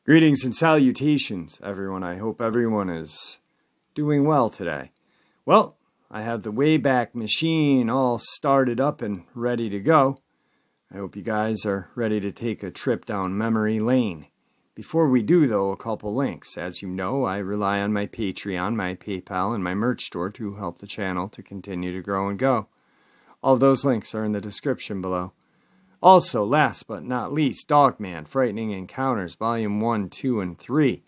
Greetings and salutations, everyone. I hope everyone is doing well today. Well, I have the Wayback Machine all started up and ready to go. I hope you guys are ready to take a trip down memory lane. Before we do, though, a couple links. As you know, I rely on my Patreon, my PayPal, and my merch store to help the channel to continue to grow and go. All of those links are in the description below. Also, last but not least, Dogman, Frightening Encounters, Volume 1, 2, and 3.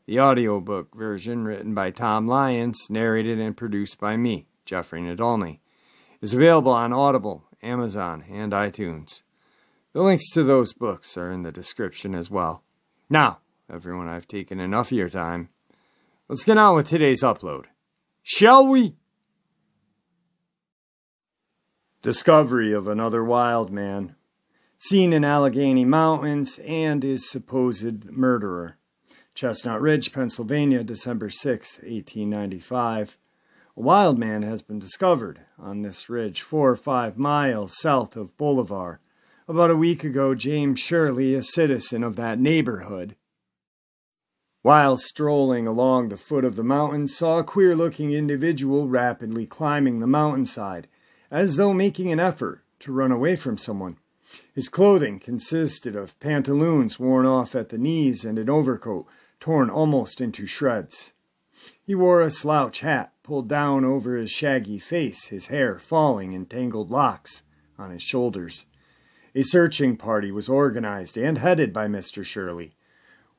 The audiobook version, written by Tom Lyons, narrated and produced by me, Jeffrey Nadolny, is available on Audible, Amazon, and iTunes. The links to those books are in the description as well. Now, everyone, I've taken enough of your time. Let's get on with today's upload. Shall we? Discovery of another wild man. Seen in Allegheny Mountains and his supposed murderer. Chestnut Ridge, Pennsylvania, December 6, 1895. A wild man has been discovered on this ridge 4 or 5 miles south of Bolivar. About a week ago, James Shirley, a citizen of that neighborhood, while strolling along the foot of the mountain, saw a queer-looking individual rapidly climbing the mountainside, as though making an effort to run away from someone. His clothing consisted of pantaloons worn off at the knees and an overcoat torn almost into shreds. He wore a slouch hat pulled down over his shaggy face, his hair falling in tangled locks on his shoulders. A searching party was organized and headed by Mr. Shirley,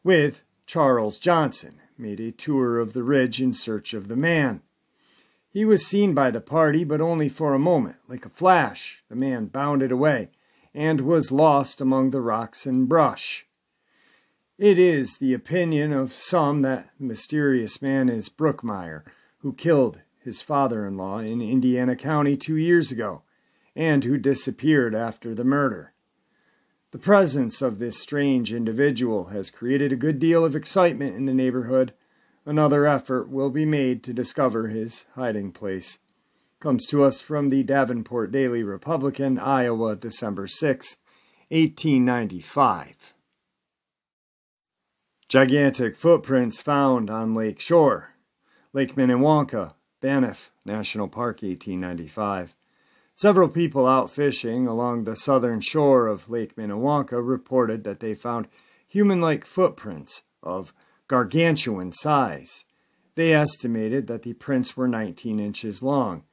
with Charles Johnson, made a tour of the ridge in search of the man. He was seen by the party, but only for a moment. Like a flash, the man bounded away and was lost among the rocks and brush. It is the opinion of some that the mysterious man is Brookmeyer, who killed his father-in-law in Indiana County 2 years ago, and who disappeared after the murder. The presence of this strange individual has created a good deal of excitement in the neighborhood. Another effort will be made to discover his hiding place. Comes to us from the Davenport Daily Republican, Iowa, December 6, 1895. Gigantic footprints found on Lake Shore. Lake Minnewanka, Banff National Park, 1895. Several people out fishing along the southern shore of Lake Minnewanka reported that they found human-like footprints of gargantuan size. They estimated that the prints were 19 inches long.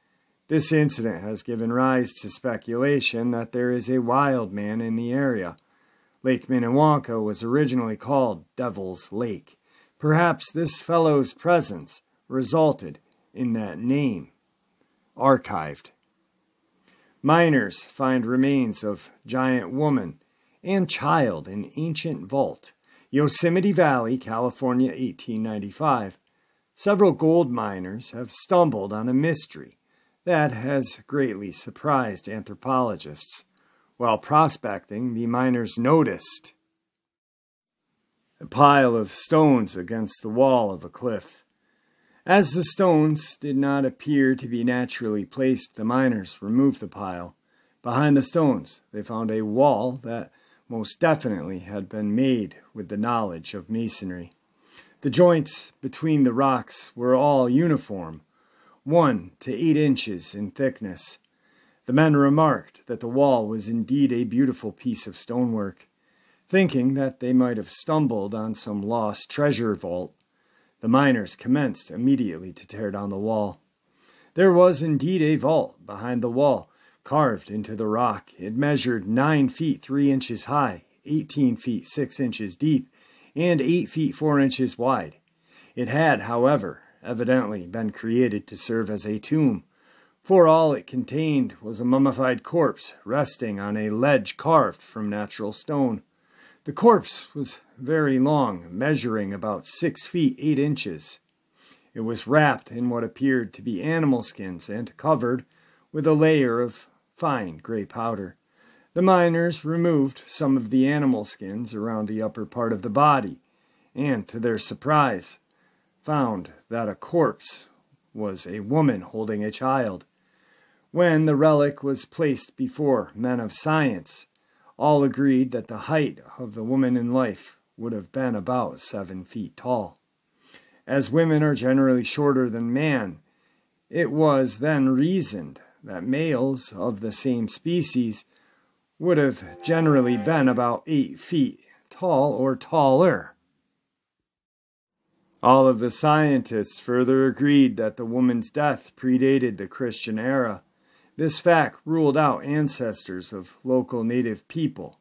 This incident has given rise to speculation that there is a wild man in the area. Lake Minnewanka was originally called Devil's Lake. Perhaps this fellow's presence resulted in that name. Archived. Miners find remains of giant woman and child in ancient vault. Yosemite Valley, California, 1895. Several gold miners have stumbled on a mystery that has greatly surprised anthropologists. While prospecting, the miners noticed a pile of stones against the wall of a cliff. As the stones did not appear to be naturally placed, the miners removed the pile. Behind the stones, they found a wall that most definitely had been made with the knowledge of masonry. The joints between the rocks were all uniform, 1 to 8 inches in thickness. The men remarked that the wall was indeed a beautiful piece of stonework. Thinking that they might have stumbled on some lost treasure vault, the miners commenced immediately to tear down the wall. There was indeed a vault behind the wall, carved into the rock. It measured 9 feet 3 inches high, 18 feet 6 inches deep, and 8 feet 4 inches wide. It had, however, evidently been created to serve as a tomb, for all it contained was a mummified corpse resting on a ledge carved from natural stone. The corpse was very long, measuring about 6 feet 8 inches. It was wrapped in what appeared to be animal skins and covered with a layer of fine gray powder. The miners removed some of the animal skins around the upper part of the body, and, to their surprise, found that a corpse was a woman holding a child. When the relic was placed before men of science, all agreed that the height of the woman in life would have been about 7 feet tall. As women are generally shorter than man, it was then reasoned that males of the same species would have generally been about 8 feet tall or taller. All of the scientists further agreed that the woman's death predated the Christian era. This fact ruled out ancestors of local native people,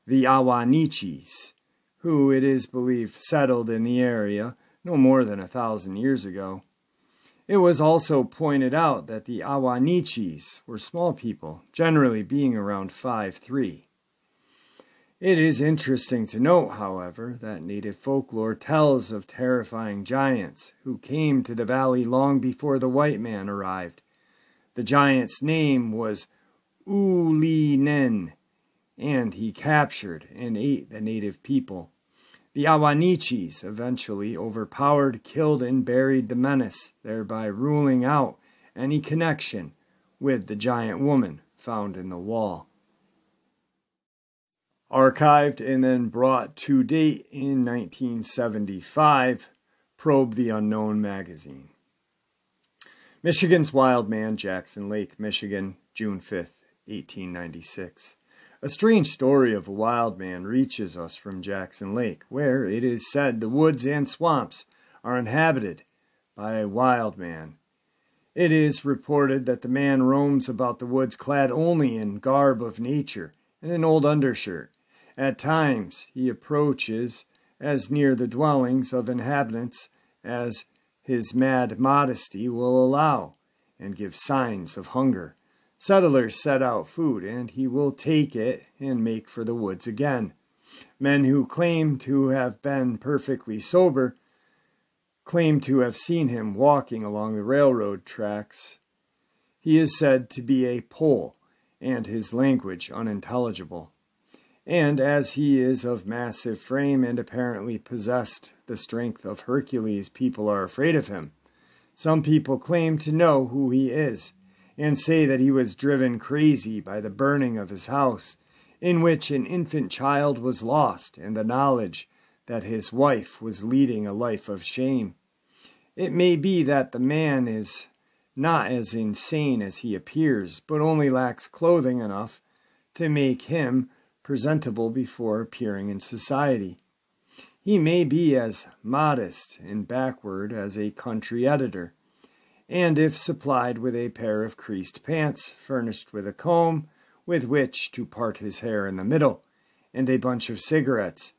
the Awanichis, who it is believed settled in the area no more than 1,000 years ago. It was also pointed out that the Awanichis were small people, generally being around 5'3". It is interesting to note, however, that native folklore tells of terrifying giants who came to the valley long before the white man arrived. The giant's name was Ulinen, and he captured and ate the native people. The Awanichis eventually overpowered, killed, and buried the menace, thereby ruling out any connection with the giant woman found in the wall. Archived and then brought to date in 1975, Probe the Unknown magazine. Michigan's Wild Man, Jackson Lake, Michigan, June 5th, 1896. A strange story of a wild man reaches us from Jackson Lake, where it is said the woods and swamps are inhabited by a wild man. It is reported that the man roams about the woods clad only in garb of nature and an old undershirt. At times he approaches as near the dwellings of inhabitants as his mad modesty will allow, and gives signs of hunger. Settlers set out food, and he will take it and make for the woods again. Men who claim to have been perfectly sober claim to have seen him walking along the railroad tracks. He is said to be a Pole, and his language unintelligible. And as he is of massive frame and apparently possessed the strength of Hercules, people are afraid of him. Some people claim to know who he is, and say that he was driven crazy by the burning of his house, in which an infant child was lost, and the knowledge that his wife was leading a life of shame. It may be that the man is not as insane as he appears, but only lacks clothing enough to make him presentable before appearing in society. He may be as modest and backward as a country editor, and if supplied with a pair of creased pants, furnished with a comb with which to part his hair in the middle, and a bunch of cigarettes,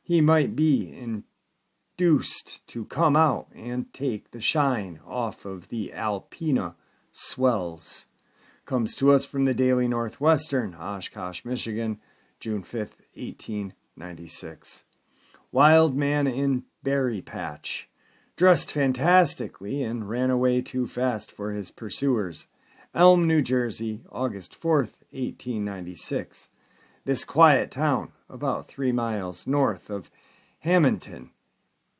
he might be induced to come out and take the shine off of the Alpena swells. Comes to us from the Daily Northwestern, Oshkosh, Michigan, June 5th, 1896. Wild man in berry patch. Dressed fantastically and ran away too fast for his pursuers. Elm, New Jersey, August 4th, 1896. This quiet town, about 3 miles north of Hamilton,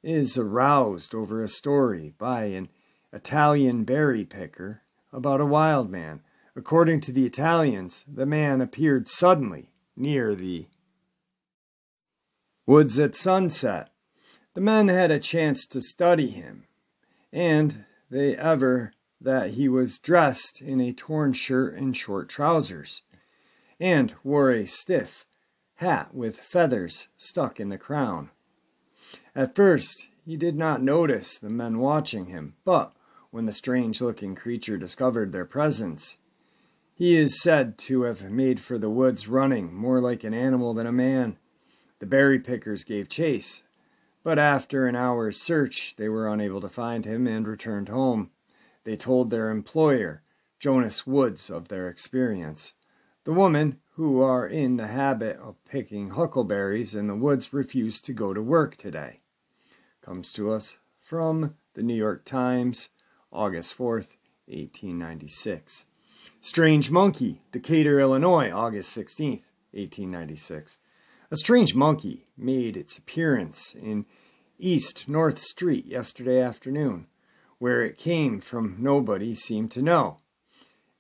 is aroused over a story by an Italian berry picker about a wild man. According to the Italians, the man appeared suddenly near the woods at sunset. The men had a chance to study him, and they aver that he was dressed in a torn shirt and short trousers, and wore a stiff hat with feathers stuck in the crown. At first, he did not notice the men watching him, but when the strange-looking creature discovered their presence, he is said to have made for the woods running more like an animal than a man. The berry pickers gave chase, but after an hour's search, they were unable to find him and returned home. They told their employer, Jonas Woods, of their experience. The women, who are in the habit of picking huckleberries in the woods, refused to go to work today. Comes to us from the New York Times, August 4th, 1896. Strange monkey, Decatur, Illinois, August 16th, 1896. A strange monkey made its appearance in East North Street yesterday afternoon. Where it came from, nobody seemed to know.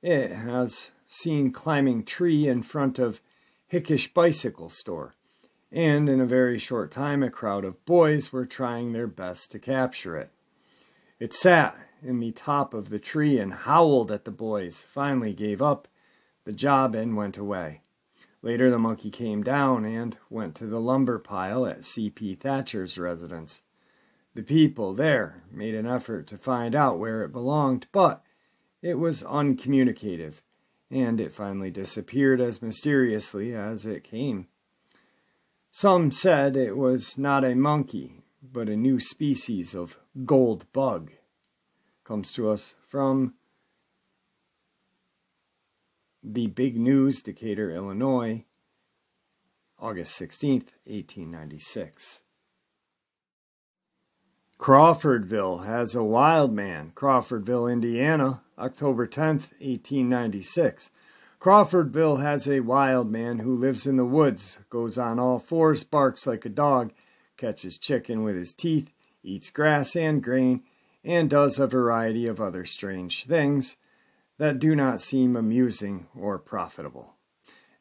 It has seen climbing tree in front of Hickish bicycle store, and in a very short time a crowd of boys were trying their best to capture it. It sat in the top of the tree and howled at the boys, finally gave up the job and went away. Later the monkey came down and went to the lumber pile at C.P. Thatcher's residence. The people there made an effort to find out where it belonged, but it was uncommunicative, and it finally disappeared as mysteriously as it came. Some said it was not a monkey, but a new species of gold bug. Comes to us from the Big News, Decatur, Illinois, August 16th, 1896. Crawfordville has a wild man. Crawfordville, Indiana, October 10th, 1896. Crawfordville has a wild man who lives in the woods, goes on all fours, barks like a dog, catches chicken with his teeth, eats grass and grain, and does a variety of other strange things that do not seem amusing or profitable.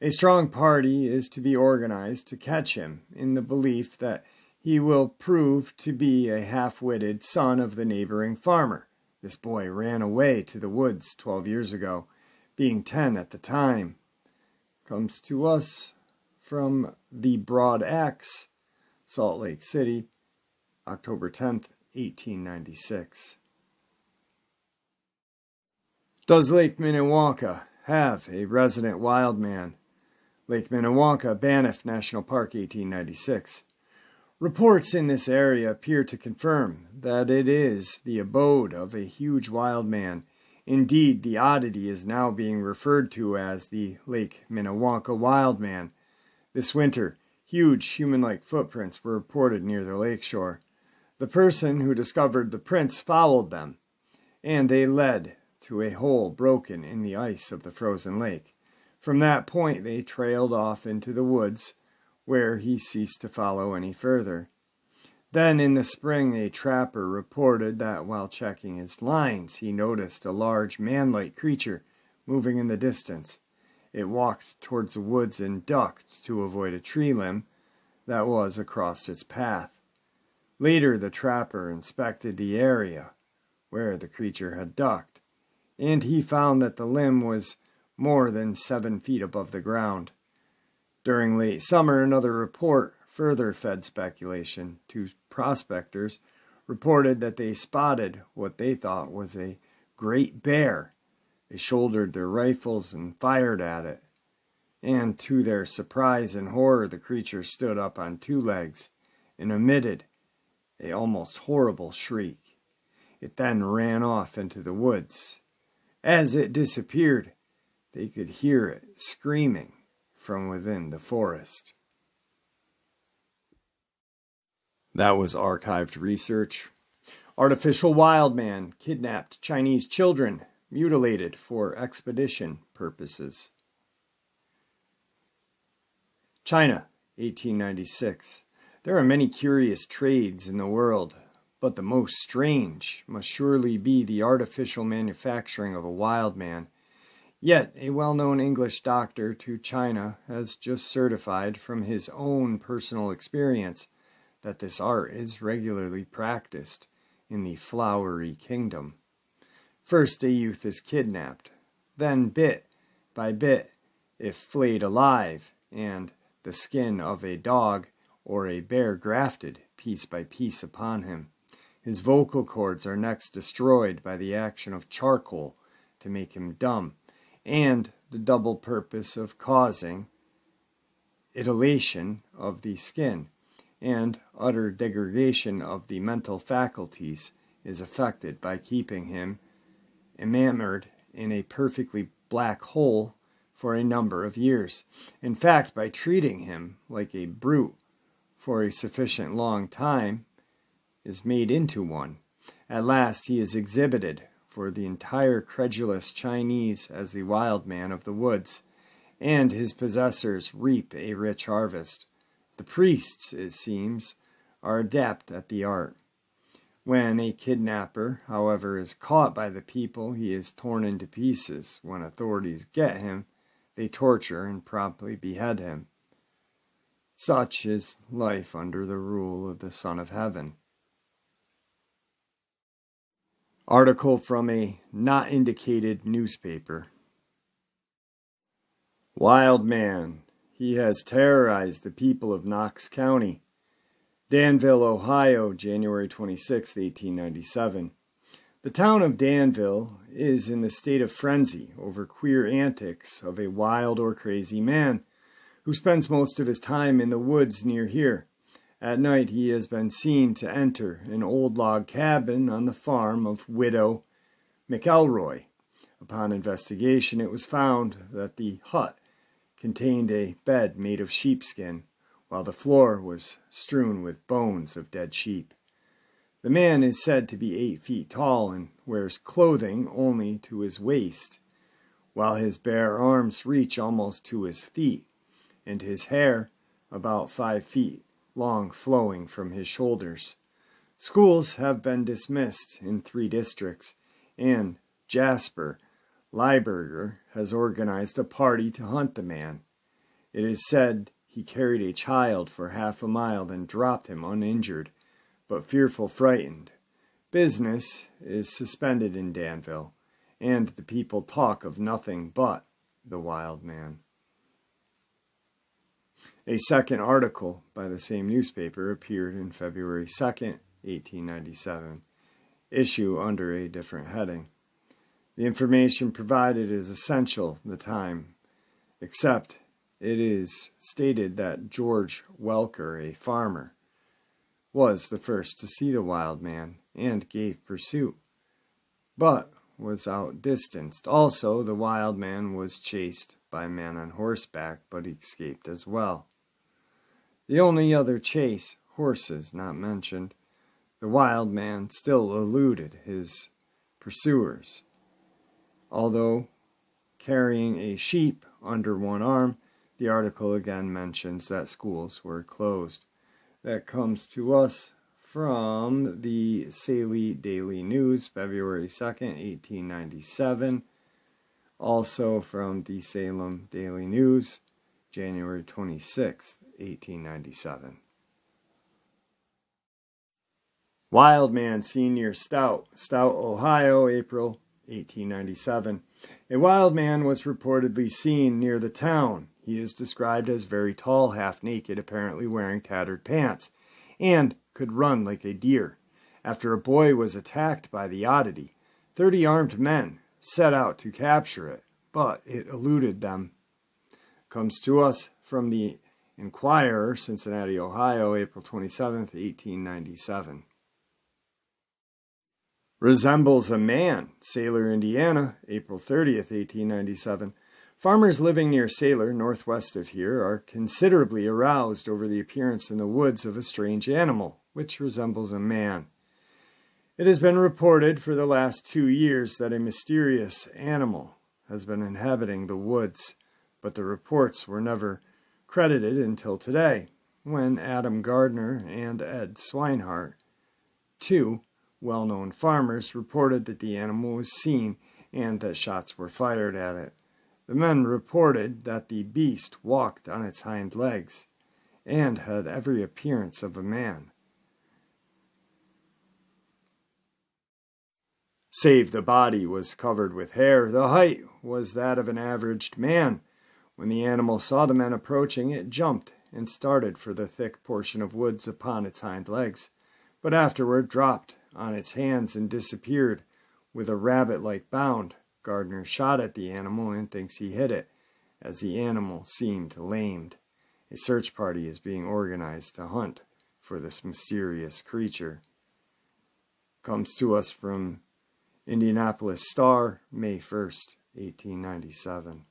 A strong party is to be organized to catch him in the belief that he will prove to be a half-witted son of the neighboring farmer. This boy ran away to the woods 12 years ago, being 10 at the time. Comes to us from the Broad Axe, Salt Lake City, October 10th, 1896. Does Lake Minnewanka have a resident wild man? Lake Minnewanka, Banff National Park, 1896. Reports in this area appear to confirm that it is the abode of a huge wild man. Indeed, the oddity is now being referred to as the Lake Minnewanka Wild Man. This winter, huge human-like footprints were reported near the lakeshore. The person who discovered the prints followed them, and they led to a hole broken in the ice of the frozen lake. From that point they trailed off into the woods, where he ceased to follow any further. Then in the spring a trapper reported that while checking his lines he noticed a large man-like creature moving in the distance. It walked towards the woods and ducked to avoid a tree limb that was across its path. Later the trapper inspected the area where the creature had ducked, and he found that the limb was more than 7 feet above the ground. During late summer, another report further fed speculation. Two prospectors reported that they spotted what they thought was a great bear. They shouldered their rifles and fired at it, and to their surprise and horror, the creature stood up on 2 legs and emitted an almost horrible shriek. It then ran off into the woods. As it disappeared, they could hear it screaming from within the forest. That was archived research. Artificial wild man kidnapped Chinese children, mutilated for expedition purposes. China, 1896. There are many curious trades in the world, but the most strange must surely be the artificial manufacturing of a wild man. Yet a well-known English doctor to China has just certified from his own personal experience that this art is regularly practiced in the flowery kingdom. First a youth is kidnapped, then bit by bit, if flayed alive, and the skin of a dog or a bear grafted piece by piece upon him. His vocal cords are next destroyed by the action of charcoal to make him dumb, and the double purpose of causing isolation of the skin and utter degradation of the mental faculties is effected by keeping him enamored in a perfectly black hole for a number of years. In fact, by treating him like a brute for a sufficient long time, is made into one. At last he is exhibited for the entire credulous Chinese as the wild man of the woods, and his possessors reap a rich harvest. The priests, it seems, are adept at the art. When a kidnapper, however, is caught by the people, he is torn into pieces. When authorities get him, they torture and promptly behead him. Such is life under the rule of the Son of Heaven. Article from a not indicated newspaper. Wild man. He has terrorized the people of Knox County. Danville, Ohio, January 26, 1897. The town of Danville is in the state of frenzy over queer antics of a wild or crazy man who spends most of his time in the woods near here. At night he has been seen to enter an old log cabin on the farm of widow McElroy. Upon investigation, it was found that the hut contained a bed made of sheepskin, while the floor was strewn with bones of dead sheep. The man is said to be 8 feet tall and wears clothing only to his waist, while his bare arms reach almost to his feet, and his hair about 5 feet long flowing from his shoulders. Schools have been dismissed in 3 districts, and Jasper Lieberger has organized a party to hunt the man. It is said he carried a child for half a mile, then dropped him uninjured, but fearful frightened. Business is suspended in Danville, and the people talk of nothing but the wild man. A second article by the same newspaper appeared in February 2nd, 1897, issue under a different heading. The information provided is essential at the time, except it is stated that George Welker, a farmer, was the first to see the wild man and gave pursuit, but was outdistanced. Also, the wild man was chased by a man on horseback, but he escaped as well. The only other chase, horses not mentioned, the wild man still eluded his pursuers. Although carrying a sheep under one arm, the article again mentions that schools were closed. That comes to us from the Saley Daily News, February 2nd, 1897. Also from the Salem Daily News, January 26th, 1897. Wild man seen near Stout, Ohio, April 1897. A wild man was reportedly seen near the town. He is described as very tall, half naked, apparently wearing tattered pants, and could run like a deer. After a boy was attacked by the oddity, 30 armed men set out to capture it, but it eluded them. Comes to us from the Inquirer, Cincinnati, Ohio, April 27th, 1897. Resembles a man, Sailor, Indiana, April 30th, 1897. Farmers living near Sailor, northwest of here, are considerably aroused over the appearance in the woods of a strange animal, which resembles a man. It has been reported for the last 2 years that a mysterious animal has been inhabiting the woods, but the reports were never credited until today, when Adam Gardner and Ed Swinehart, 2 well-known farmers, reported that the animal was seen and that shots were fired at it. The men reported that the beast walked on its hind legs and had every appearance of a man. Save the body was covered with hair. The height was that of an averaged man. When the animal saw the men approaching, it jumped and started for the thick portion of woods upon its hind legs, but afterward dropped on its hands and disappeared with a rabbit-like bound. Gardner shot at the animal and thinks he hit it, as the animal seemed lamed. A search party is being organized to hunt for this mysterious creature. Comes to us from Indianapolis Star, May 1st, 1897.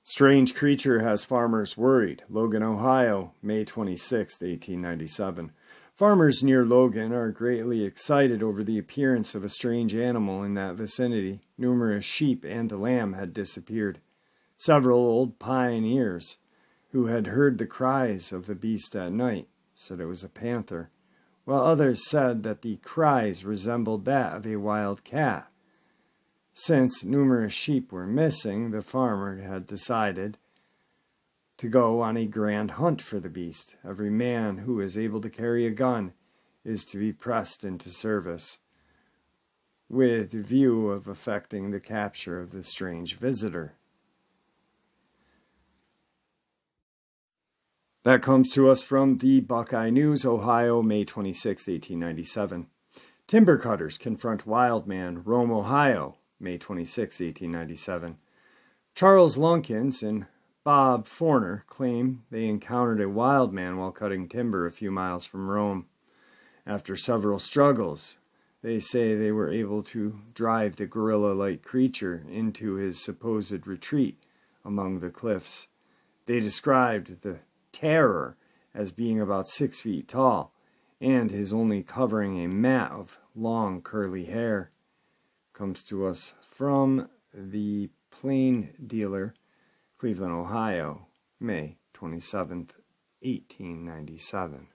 Strange creature has farmers worried. Logan, Ohio, May 26, 1897. Farmers near Logan are greatly excited over the appearance of a strange animal in that vicinity. Numerous sheep and a lamb had disappeared. Several old pioneers who had heard the cries of the beast at night said it was a panther. while others said that the cries resembled that of a wild cat. Since numerous sheep were missing, the farmer had decided to go on a grand hunt for the beast. Every man who is able to carry a gun is to be pressed into service, with the view of effecting the capture of the strange visitor. That comes to us from the Buckeye News, Ohio, May 26, 1897. Timber cutters confront wild man, Rome, Ohio, May 26, 1897. Charles Lunkins and Bob Forner claim they encountered a wild man while cutting timber a few miles from Rome. After several struggles, they say they were able to drive the gorilla-like creature into his supposed retreat among the cliffs. They described the terror as being about 6 feet tall, and his only covering a mat of long curly hair. Comes to us from the Plain Dealer, Cleveland, Ohio, May 27th, 1897.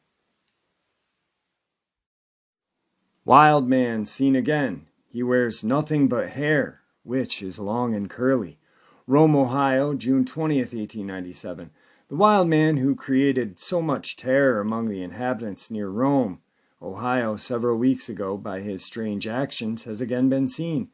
Wild man seen again. He wears nothing but hair, which is long and curly. Rome, Ohio, June 20th, 1897. The wild man who created so much terror among the inhabitants near Rome, Ohio, several weeks ago by his strange actions has again been seen.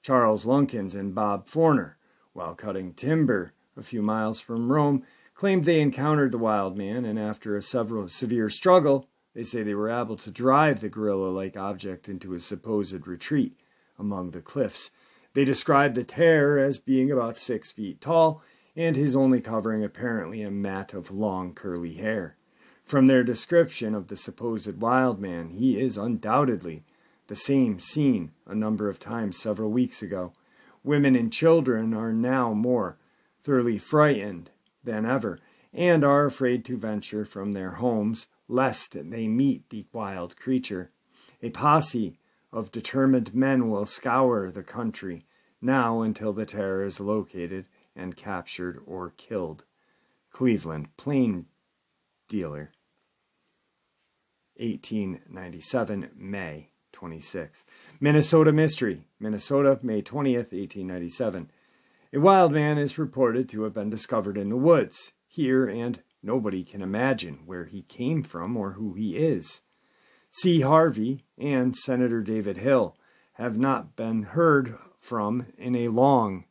Charles Lunkins and Bob Forner, while cutting timber a few miles from Rome, claimed they encountered the wild man, and after a severe struggle, they say they were able to drive the gorilla-like object into his supposed retreat among the cliffs. They described the terror as being about 6 feet tall, and his only covering apparently a mat of long curly hair. From their description of the supposed wild man, he is undoubtedly the same seen a number of times several weeks ago. Women and children are now more thoroughly frightened than ever, and are afraid to venture from their homes lest they meet the wild creature. A posse of determined men will scour the country now until the terror is located and captured or killed. Cleveland Plain Dealer, 1897, May 26th. Minnesota Mystery, Minnesota, May 20th, 1897. A wild man is reported to have been discovered in the woods here, and nobody can imagine where he came from or who he is. C. Harvey and Senator David Hill have not been heard from in a long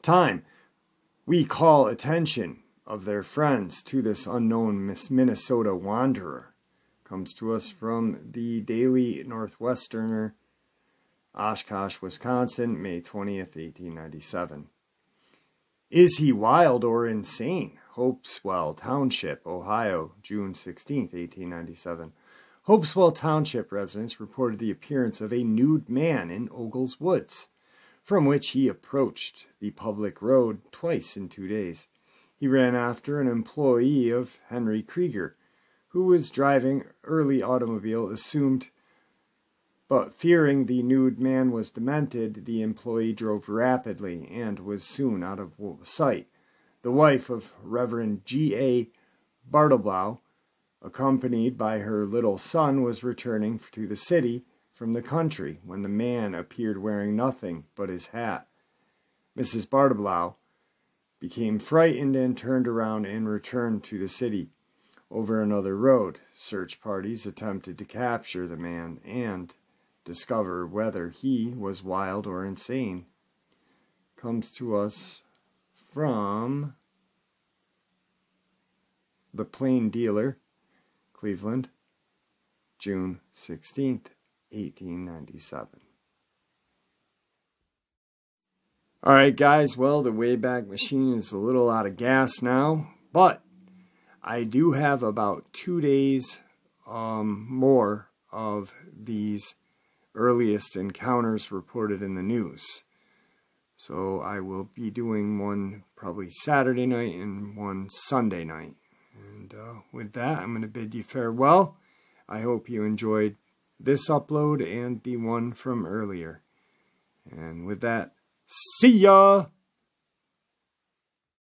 time. We call attention of their friends to this unknown Minnesota wanderer. Comes to us from the Daily Northwesterner, Oshkosh, Wisconsin, May 20th, 1897. Is he wild or insane? Hopeswell Township, Ohio, June 16th, 1897. Hopeswell Township residents reported the appearance of a nude man in Ogle's Woods, from which he approached the public road twice in 2 days. He ran after an employee of Henry Krieger, who was driving early automobile, assumed, but fearing the nude man was demented, the employee drove rapidly and was soon out of sight. The wife of Reverend G.A. Bartleblau, accompanied by her little son, was returning to the city from the country when the man appeared wearing nothing but his hat. Mrs. Bartleblau became frightened and turned around and returned to the city. Over another road, search parties attempted to capture the man and discover whether he was wild or insane. Comes to us from the Plain Dealer, Cleveland, June 16th, 1897. All right, guys, well, the Wayback Machine is a little out of gas now, but I do have about 2 days more of these earliest encounters reported in the news. So I will be doing one probably Saturday night and one Sunday night. And with that, I'm going to bid you farewell. I hope you enjoyed this upload and the one from earlier. And with that, see ya!